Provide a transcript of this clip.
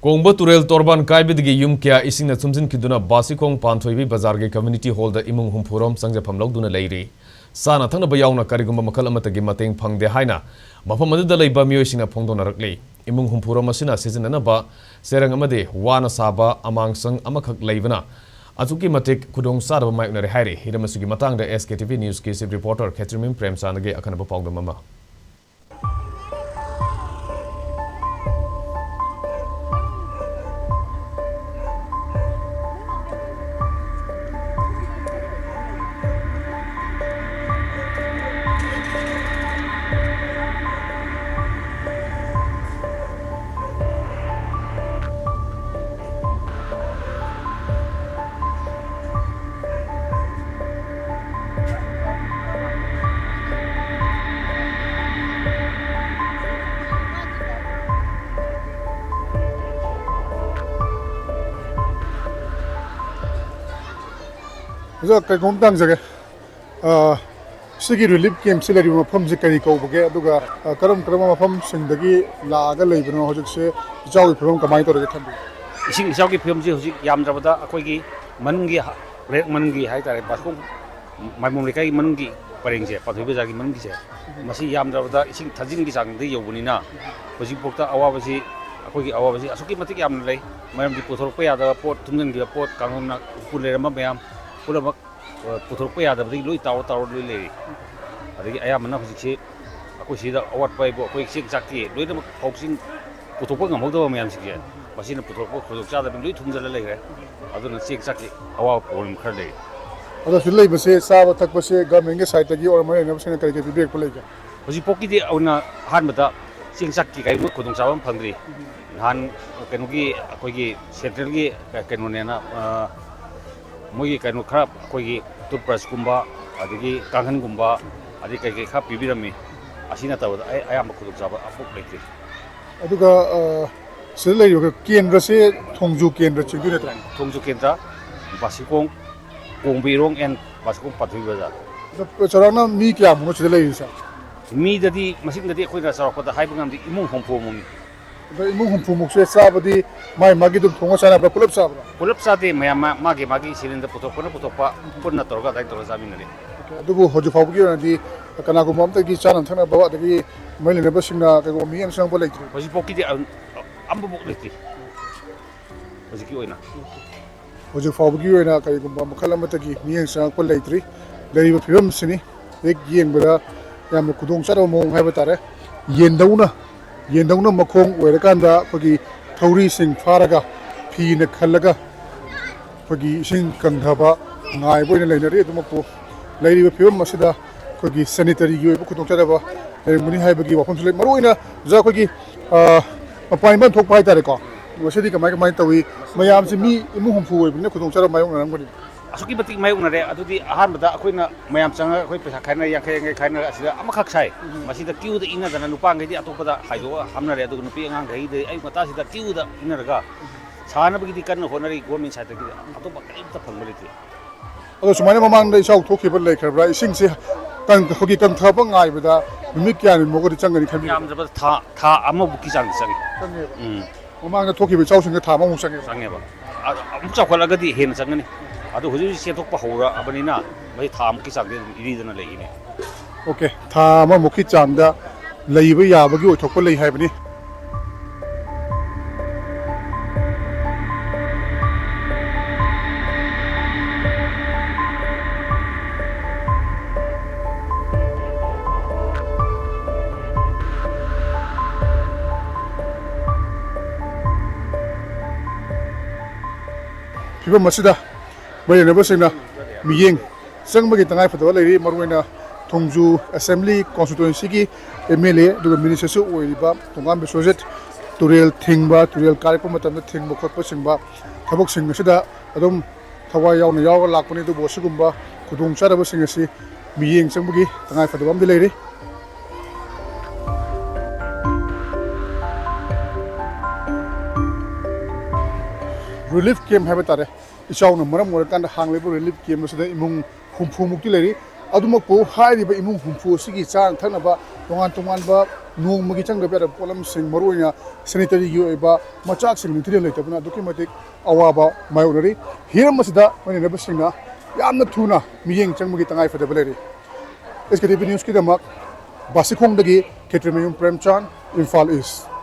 Kongba Turel Torban Kaibidigi Yum Kya Ising na Sumjin Kiduna Basikong Panthoibi Bazar ge Community Hall da Imung Humpurom Sangjapam Logduna Leiri. Sana Thangna Bayawna Karigumba Makal Amatagi Mateng Pangde Haina. Mapamada Laiba Mioisina Pongdona Rakli. Imung Humpurom Masina Season Anaba, Serang Amade, Wana Saba, Amang Sang Amakak Laivana. Azuki Matik Kudong Sada Maiknari Hari, Hidamasugi Matang, the SKTV News Case reporter Catherine Prem Sanage Akanaba Pongda Mama. So, kay kung tang sige, sige relief camp sila di mapam si kani ko bage, aduga karam mapam sindagi laaga lay bano hojik se jawi film kamay to rege thambi. Ising jawi film je hojik yam jabada akoi gi manungi rek manungi hai tare baskong maimum lekai manungi pareng je pathui bejagi manungi je masi yam jabada ising thajing gi sang de yobuni na hojik pokta awabasi akoi gi awabasi asuki matik yam lei mayam di puthor pe yada pot tumjang di pot kangon na pulerama mayam Pulamak puthur pe yada badi lui taw lui le adagi aya mana hojik akoi sida awat pai bo akoi sing sakti lui na hoksing puthur pe ngam hogda mayam sikye masina puthur pe khojok chada bin lui thumjala le gre aduna sing sakti awa problem khar le Ada sulai base sab tak base government ke side tagi or mane na base kare ke feedback pulai ka. hojik pokki di auna han bata sing sakti kai mo khojok chawam phangri han kenugi akoi gi central gi kenone na Mogi kainu kharap akoi toothbrush kumba adigi kanghan kumba adi kai kha pibirami asina tawada ayam khuduk jaba apuk lekti Aduga sila yo kendra se thongju kendra chigdu ne tran. thongju kendra basikong kongbirong en basikong pathui baza Charana mi kya mo sila yo sa. mi dadi masing dadi akoi na sarakota haibungam di imung hompo mumi Da imung hum muk se sabadi mai magi dum thonga sana pra pulap sabra. pulap sate mayama magi silinda putokpa punna torga dai torga zaminari Adubu hoju fabugi na di kana ko mamta gi chanan thana bawa dagi maile ne basingna ka ko mi ang sang bolai tri. hojik pokki di amba buk lekti hojik ki oina Hoju fabugi na kai ko makhala mata gi mi ang sang bolai tri. Dari ba film sini ek yeng bera yam kudong charo mo hai batare Yendawna makong werakanda pagi thauri sing faraga phi na khalaga pagi sing kangthaba ngai boina leinari tumapu leiri phim masida pagi sanitary gi bu khutong charaba muni hai bagi wafam sule maroina ja pagi appointment thok pai tare ko wasidi kamai tawi mayam si mi imu humfu we ne khutong charaba mayong nan gori asuki batik mayung nare adudi ahan bada akoina mayam changa akoi pesa khaina yang khaina asida amakhak sai masida kiu da ina dana nupa ngai di atopada haido hamnare adu nupi angang gai de ai mata sida kiu da ina raga chana bagi dikan honari government side gi atopa kai ta phangmali ado sumai mamang dai sau thokhi ba lekha bra ising se kan hogi kan thaba ngai bada mi kya ni mogori changani khami yam jaba tha amma buki sang mamang da thokhi ba chau sing tha ma mu sange ba am chakhwala ga di hen changani adu huju se thokpa hora abanina mai tham ki sang iri dana leine Okay, tha ma mukhi chamda leiba yabagi othokpa lei haibani Phibam masida bayana basingna miyeng sangmagi tangai phatwa leiri maruina Thongju Assembly Constituency ki MLA duga minister su oiriba tongam besojet turel thingba turel karikpa matamda thingba khotpa singba thabok sing asida adum thawai yauna yawa lakpani du bosigumba khudong charaba sing asi miyeng sangmagi tangai phatwa amdi leiri relief camp habatare ichawna maram morakanda hanglebo relief camp asida imung humfu mukti leiri adumako hairiba imung humfu sigi chang thanaba tongan ba ꯅꯣꯡꯃꯒꯤ ꯆꯪꯗꯕ ꯌꯥꯗꯕ ꯄꯣꯠꯂꯝꯁꯤꯡ ꯃꯔꯨꯑꯣꯏꯅ ꯁꯦꯅꯤꯇꯔꯤꯒꯤ ꯑꯣꯏꯕ ꯃꯆꯥꯛꯁꯤꯡ ꯅꯤꯡꯊꯤꯖ ꯂꯩꯇꯕꯅ ꯑꯗꯨꯛꯀꯤ ꯃꯇꯤꯛ ꯑꯋꯥꯕ ꯃꯥꯌꯣꯛꯅꯔꯤ ꯍꯤꯔꯝ ꯑꯁꯤꯗ ꯃꯔꯨꯑꯣꯏꯅꯕꯁꯤꯡꯅ ꯌꯥꯝꯅ ꯊꯨꯅ ꯃꯤꯠꯌꯦꯡ ꯆꯪꯕꯒꯤ ꯇꯉꯥꯏꯐꯗꯕ ꯂꯩꯔꯤ SKTV ꯅ꯭ꯌꯨꯁꯀꯤꯗꯃꯛ ꯕꯥꯁꯤꯈꯣꯡꯗꯒꯤ ꯈꯦꯇ꯭ꯔꯤꯃꯌꯨꯝ ꯄ꯭ꯔꯦꯝꯆꯥꯟ ꯏꯝꯐꯥꯜ ꯏꯁ